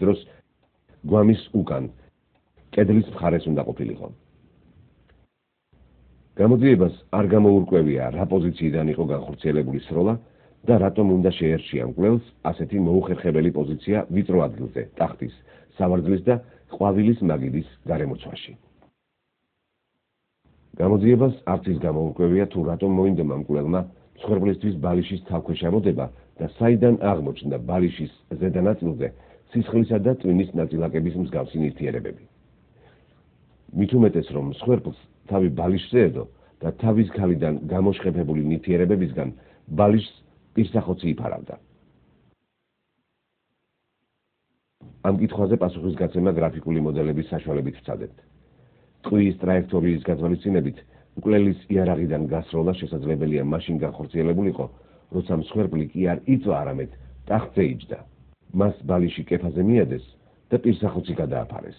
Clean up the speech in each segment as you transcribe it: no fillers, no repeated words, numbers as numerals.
დროს გვამის უკან კედლის მხარეს უნდა ყოფილიყო. გამოძიებას არ გამოურკვევია რა პოზიციიდან იყო განხორციელებული სროლა და რატომ უნდა შეერჩია მკვლელს ასეთი მოუხერხებელი პოზიცია ვიწრო ადგილზე, ტახტის, სავარძლის და ყვავილის მაგიდის გარემოცვაში. გამოძიებას არც ის გამოურკვევია თუ რატომ მოინდომა მკვლელმა მსხვერპლისთვის ბალიშის თავქვეშ ამოდება და საიდან აღმოჩნდა ბალიშის ზედა ნაწილზე სისხლისა და ტვინის ნაწილაკების მსგავსი ნივთიერებები. მით უმეტეს რომ მსხვერპლს თავი ბალიშზე ედო და თავის ქალიდან გამოშხებებული ნივთიერებებისგან ბალიშს პირსახოცი იფარავდა. ამ კითხვაზე პასუხისგაცემა გრაფიკული მოდელების საშუალებით ვცადებთ. ტყუის ტრაექტორიის გათვალისწინებით მკვლელის იარაღიდან გასროლა შესაძლებელია მაშინ განხორციელებულიყო, როცა მსხვერპლი კი არ იწვა, არამედ ტახტზე იჯდა. მას ბალიში კეფაზე მიადეს და პირსახოცი გადააფარეს.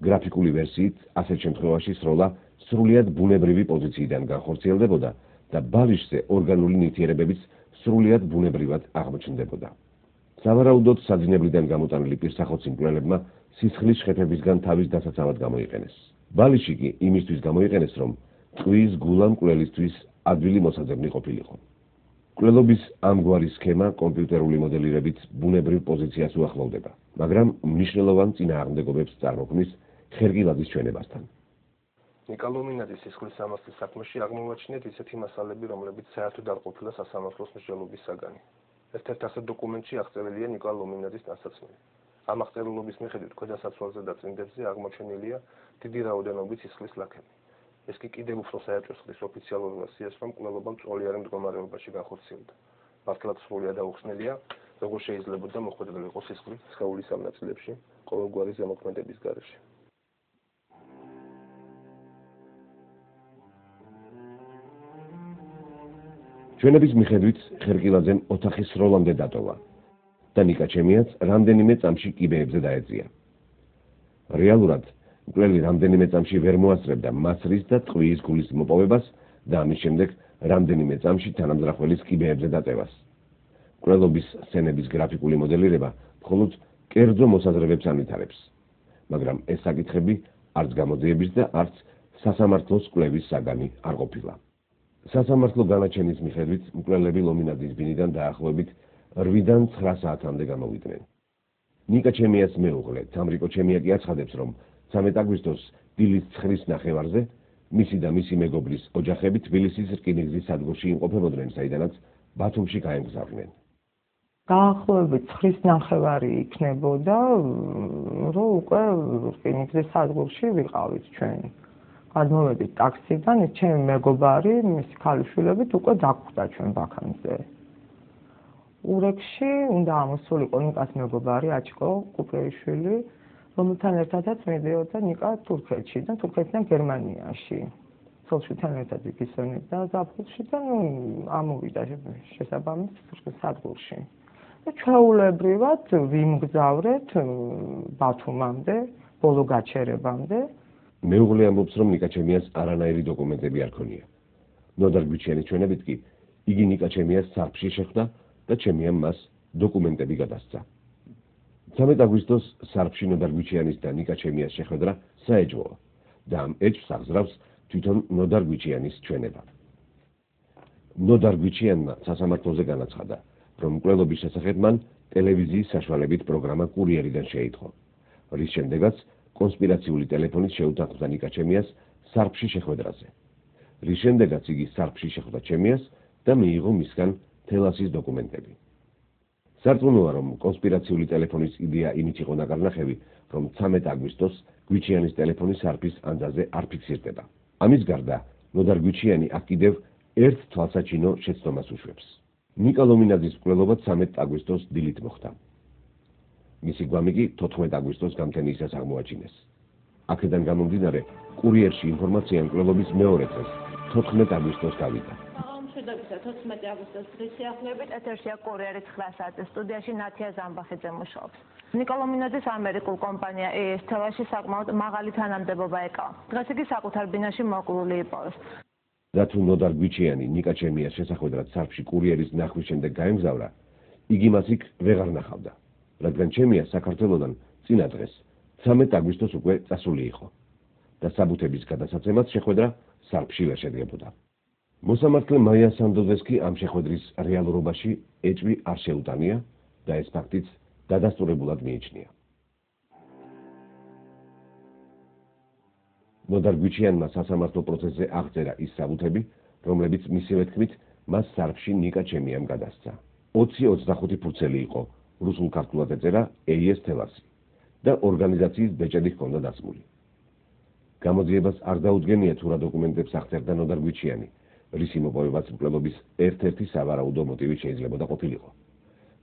გრაფიკული ვერსიით ასეთ შემთხვევაში სროლა სრულიად ბუნებრივი პოზიციიდან განხორციელდებოდა და ბალიშზე ორგანული ნივთიერებებიც სრულიად ბუნებრივად აღმოჩნდებოდა. სავარაუდოდ საძინებლიდან გამოტანილი პირსახოცი მკვლელებმა სისხლის შეფებისგან თავის დასაცავად გამოიყენეს. ბალიში კი იმისთვის გამოიყენეს, რომ ტყუის გულა მკვლელისთვის ადვილი მოსაძებნი ყოფილიყო. მკვლელობის ამგვარი სქემა კომპიუტერული მოდელირებით ბუნებრივ პოზიციას უახლოვდება, მაგრამ მნიშვნელოვან წინააღმდეგობებს წარმოქმნის ხერგილაძის ჩვენებასთან. ნიკალომინაძის სისხლის სამართლის საქმეში აღმოვაჩინეთ ისეთი მასალები, რომლებიც საერთოდ არ ყოფილა სასამართლოს მსჯელობის საგანი. ერთ-ერთ ასეთ დოკუმენტში აღწერილია ნიკალომინაძის ტანსაცმელი. ამ აღწერილობის მიხედვით ქვედასაცვალზე და წინდებზე აღმოჩენილია დიდი რაოდენობით სისხლის ლაქები. ეს კი კიდევ უფრო საერთოს ხდის ოფიციალურ ვერსიას, რომ მკვლელობა მწოლიარე მდგომარეობაში განხორციელდა. მართლაც სრულიად აუხსნელია, როგორ შეიძლებოდა მოხვედრილიყო სისხლი სხეულის ამ ნაწილებში ყოველგვარი ზემოქმედების გარეშე. ჩვენების მიხედვით ხერგილაძემ ოთახი სროლამდე დატოვა და ნიკაჩემიაც რამდენიმე წამში კიბეებზე დაეწია. რეალურად მკვლელი რამდენიმე წამში ვერ მოასწრებდა მასრის და ტყუის გულის მოპოვებას და ამის შემდეგ რამდენიმე წამში თანამძრახველის კიბეებზე დაწევას. მკვლელობის სცენების გრაფიკული მოდელირება მხოლოდ კერძო მოსაზრებებს ანვითარებს, მაგრამ ეს საკითხები არც გამოძიების და არც სასამართლოს კვლევის საგანი არ ყოფილა. სასამართლო განაჩენის მიხედვით მკვლელები ლომინაძის ბინიდან დაახლოებით 8-დან 9 საათამდე გამოვიდნენ. ნიკაჩემიას მეუღლე თამრიკო ჩემიაკი აცხადებს, რომ 13 აგვისტოს დილის 9-ის ნახევარზე მისი და მისი მეგობრის ოჯახები თბილისის რკინიგზის სადგურში იმყოფებოდნენ, საიდანაც ბათუმში გაემგზავრნენ. დაახლოებით 9-ის ნახევარი იქნებოდა, რომ უკვე რკინიგზის სადგურში ვიყავით ჩვენ. გადმოვედით ტაქსიდან, ჩემი მეგობარი, მისი ქალიშვილებით უკვე დაგვხვდა ჩვენ ბაქანზე. ურეკში უნდა ამოსულიყო ნიკას მეგობარი აჭკო კუპრეიშვილი, რომელთან ერთადაც მიდიოდა ნიკა თურქეთში და თურქეთიდან გერმანიაში. ცოლშვილთან ერთად იგისენებდა ზაფხულში და ამოვიდა შესაბამის სადგურში. და ჩვეულებრივად ვიმგზავრეთ ბათუმამდე, ბოლო გაჩერებამდე. მეუღლე ამბობს, რომ ნიკაჩემიას არანაირი დოკუმენტები არ ქონია. ნოდარ გვიჩიანის ჩვენებით კი იგი ნიკაჩემიას სარფში შეხვდა და ჩემიამ მას დოკუმენტები გადასცა. 13 აგვისტოს სარფში ნოდარ გვიჩიანის და ნიკაჩემიას შეხვედრა საეჭვოა და ამ ეჭვს აღზრავს თვითონ ნოდარ გვიჩიანის ჩვენება. ნოდარ გვიჩიანმა სასამართლოზე განაცხადა, რომ მკვლელობის შესახებ მან ტელევიზიის საშუალებით პროგრამა კურიერიდან შეიტყო, რის შემდეგაც კონსპირაციული ტელეფონით შეუთანხმდა ნიკაჩემიას სარფში შეხვედრაზე. რის შემდეგაც იგი სარფში შეხვდა ჩემიას და მიიღო მისგან თელასის დოკუმენტები. სარწმუნოა, რომ კონსპირაციული ტელეფონის იდეა იმით იყო ნაკარნახევი, რომ 13 აგვისტოს გვიჩიანის ტელეფონი სარფის ანძაზე არ ფიქსირდება. ამის გარდა, ნოდარ გვიჩიანი აქ კიდევ ერთ თვალსაჩინო შეცდომას უშვებს. ნიკა ლომინაძის მკვლელობა 13 აგვისტოს დილით მოხდა. მისი გვამი კი 14 აგვისტოს გამთენიისას აღმოაჩინეს. აქედან გამომდინარე, კურიერში ინფორმაცია მკვლელობის მეორე დღეს, 14 აგვისტოს გავიდა. 14 აგვისტოს დღის სიახლეებით ეთერშია კურიერი 9 საათზე სტუდიაში ნათია ზამბახიძე მუშაობს. ნიკა ლომინაძის ამერიკულ კომპანია ES თელაში საკმაოდ მაღალი თანამდებობა ეკავა. დღეს იგი საკუთარ ბინაში მოკლული იპოვეს. და თუ ნოდარ გვიჩიანი ნიკაჩემიას შესახვედრად სარფში კურიერის ნახვის შემდეგ გაემგზავრა, იგი მას იქ ვეღარ ნახავდა. რადგან ჩემია საქართველოდან წინა დღეს 13 აგვისტოს უკვე წასული იყო და საბუთების გადასაცემად შეხვედრა სარფში ვერ შედგებოდა. მოსამართლე მაია სანდოძეს კი ამ შეხვედრის რეალურობაში ეჭვი არ შეუტანია და ეს ფაქტიც დადასტურებულად მიიჩნია. ნოდარ გვიჩიანმა სასამართლო პროცესზე აღწერა ის საბუთები, რომლებიც მისივე თქმით მას სარფში ნიკა ჩემიამ გადასცა. 20-25 ფურცელი იყო, რუსულ-ქართულად ეწერა AES თელასი და ორგანიზაციის ბეჭედი ჰქონდა დასმული. გამოძიებას არ დაუდგენია თუ რა დოკუმენტებს აღწერდა ნოდარ გვიჩიანი, რისი მოპოვებაც მკვლელობის ერთ-ერთი სავარაუდო მოტივი შეიძლებოდა ყოფილიყო.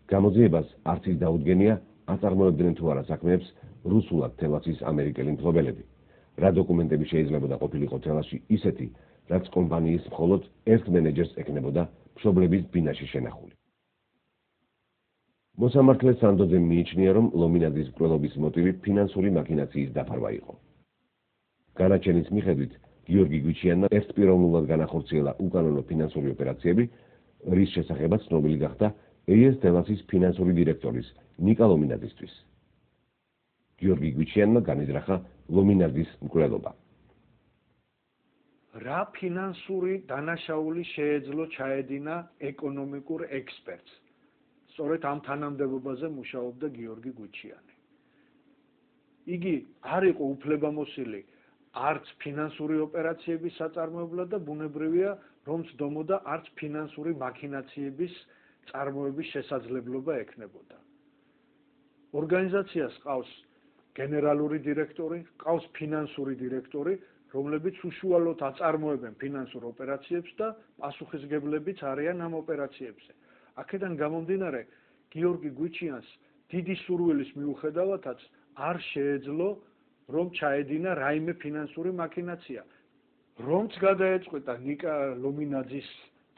გამოძიებას არც ის დაუდგენია, აწარმოებდნენ თუ არა საქმეებს რუსულად თელასის ამერიკელი მფლობელები. რა დოკუმენტები შეიძლებოდა ყოფილიყო თელასში ისეთი, რაც კომპანიის მხოლოდ ერთ მენეჯერს ეკნებოდა მშობლების ბინაში შენახული. მოსამართლე სანდოძემ მიიჩნია, რომ ლომინაძის მკვლელობის მოტივი ფინანსური მაქინაციის დაფარვა იყო. განაჩენის მიხედვით, გიორგი გვიჩიანმა ერთპიროვნულად განახორციელა უკანონო ფინანსური ოპერაციები, რის შესახებაც ცნობილი გახდა AES თელასის ფინანსური დირექტორის ნიკა ლომინაძისთვის. გიორგი გვიჩიანმა განიზრახა ლომინაძის მკვლელობა. რა ფინანსური დანაშაული შეეძლო ჩაედინა ეკონომიკურ ექსპერტს? სწორედ ამ თანამდებობაზე მუშაობდა გიორგი გვიჩიანი. იგი არ იყო უფლებამოსილი არც ფინანსური ოპერაციების საწარმოებლად და ბუნებრივია, რომ ცდომოდა არც ფინანსური მაქინაციების წარმოების შესაძლებლობა ექნებოდა. ორგანიზაციას ყავს გენერალური დირექტორი, ყავს ფინანსური დირექტორი, რომლებიც უშუალოდ აწარმოებენ ფინანსურ ოპერაციებს და პასუხისმგებლებიც არიან ამ ოპერაციებზე. აქედან გამომდინარე, გიორგი გვიჩიანს დიდი სურვილის მიუხედავადაც არ შეეძლო, რომ ჩაედინა რაიმე ფინანსური მაქინაცია. რომც გადაეწყვეტა ნიკა ლომინაძის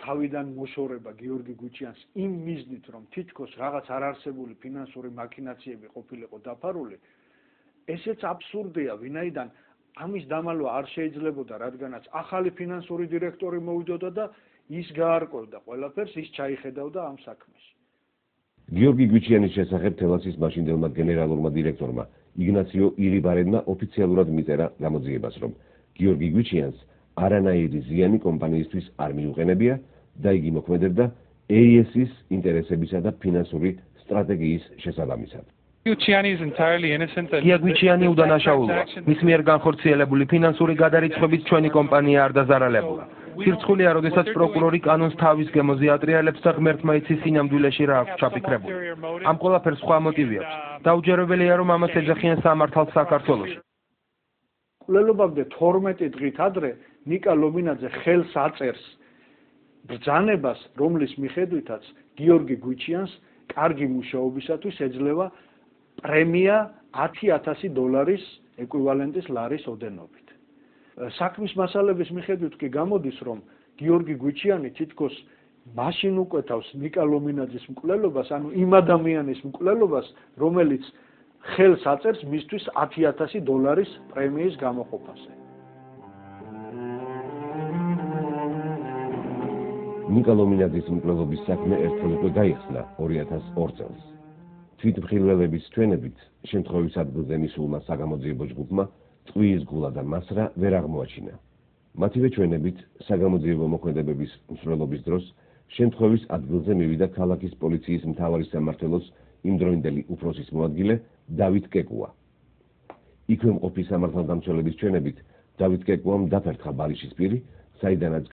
თავიდან მოშორება გიორგი გვიჩიანს იმ მიზნით, რომ თითქოს რაღაც არარსებული ფინანსური მაქინაციები ყოფილიყო დაფარული, ესეც აბსურდია, ვინაიდან ამის დამალვა არ შეიძლებოდა, რადგანაც ახალი ფინანსური დირექტორი მოვიდოდა და ის გაარკვევდა ყველაფერს, ის ჩაიხედავდა ამ საქმეში. გიორგი გვიჩიანის შესახებ თელასის მაშინდელმა გენერალურმა დირექტორმა იგნაციო ირიბარენმა ოფიციალურად მიწერა გამოძიებას, რომ გიორგი გვიჩიანს არანაირი ზიანი კომპანიისთვის არ მიუყენებია და იგი მოქმედებდა AES-ის ინტერესებისა და ფინანსური სტრატეგიის შესაბამისად. გია გვიჩიანი უდანაშაულოა. მის მიერ განხორციელებული ფინანსური გადარიცხვებით ჩვენი კომპანია არ დაზარალებულა. სირცხულია, როდესაც პროკურორი კანონს თავის გემოზე ატრიალებს და ღმერთმა იცის სინამდვილეში რა აქვს ჩაფიქრებული. ამ ყველაფერს სხვა მოტივი აქვს. დაუჯერებელია, რომ ამას ეძახიან სამართალს საქართველოში. მკვლელობამდე 12 დღით ადრე ნიკა ლომინაძე ხელს აწერს ბრძანებას, რომლის მიხედვითაც გიორგი გვიჩიანს კარგი მუშაობისათვის ეძლევა პრემია $10,000 ეკვივალენტის ლარის ოდენობით. საქმის მასალების მიხედვით კი გამოდის, რომ გიორგი გვიჩიანი თითქოს მაშინ უკვეთავს ნიკა ლომინაძის მკვლელობას, ანუ იმ ადამიანის მკვლელობას, რომელიც ხელს აწერს მისთვის $10,000 პრემიის გამოყოფაზე. ნიკა ლომინაძის მკვლელობის საქმე ერთხელ უკვე გაიხსნა 2002 წელს. თვითმხილველების ჩვენებით შემთხვევის ადგილზე მისულმა საგამოძიებო ჯგუფმა წვიის გულა და მასრა ვერ აღმოაჩინა. მათივე ჩვენებით საგამოძიებო მოქმედებების მსვლელობის დროს შემთხვევის ადგილზე მივიდა ქალაქის პოლიციის მთავარი სამმართველოს იმდროინდელი უფროსის მოადგილე დავით კეკუა. იქვე მყოფი სამართალდამცველების ჩვენებით დავით კეკუამ დაფერთხა ბარიშის პირი, საიდანაც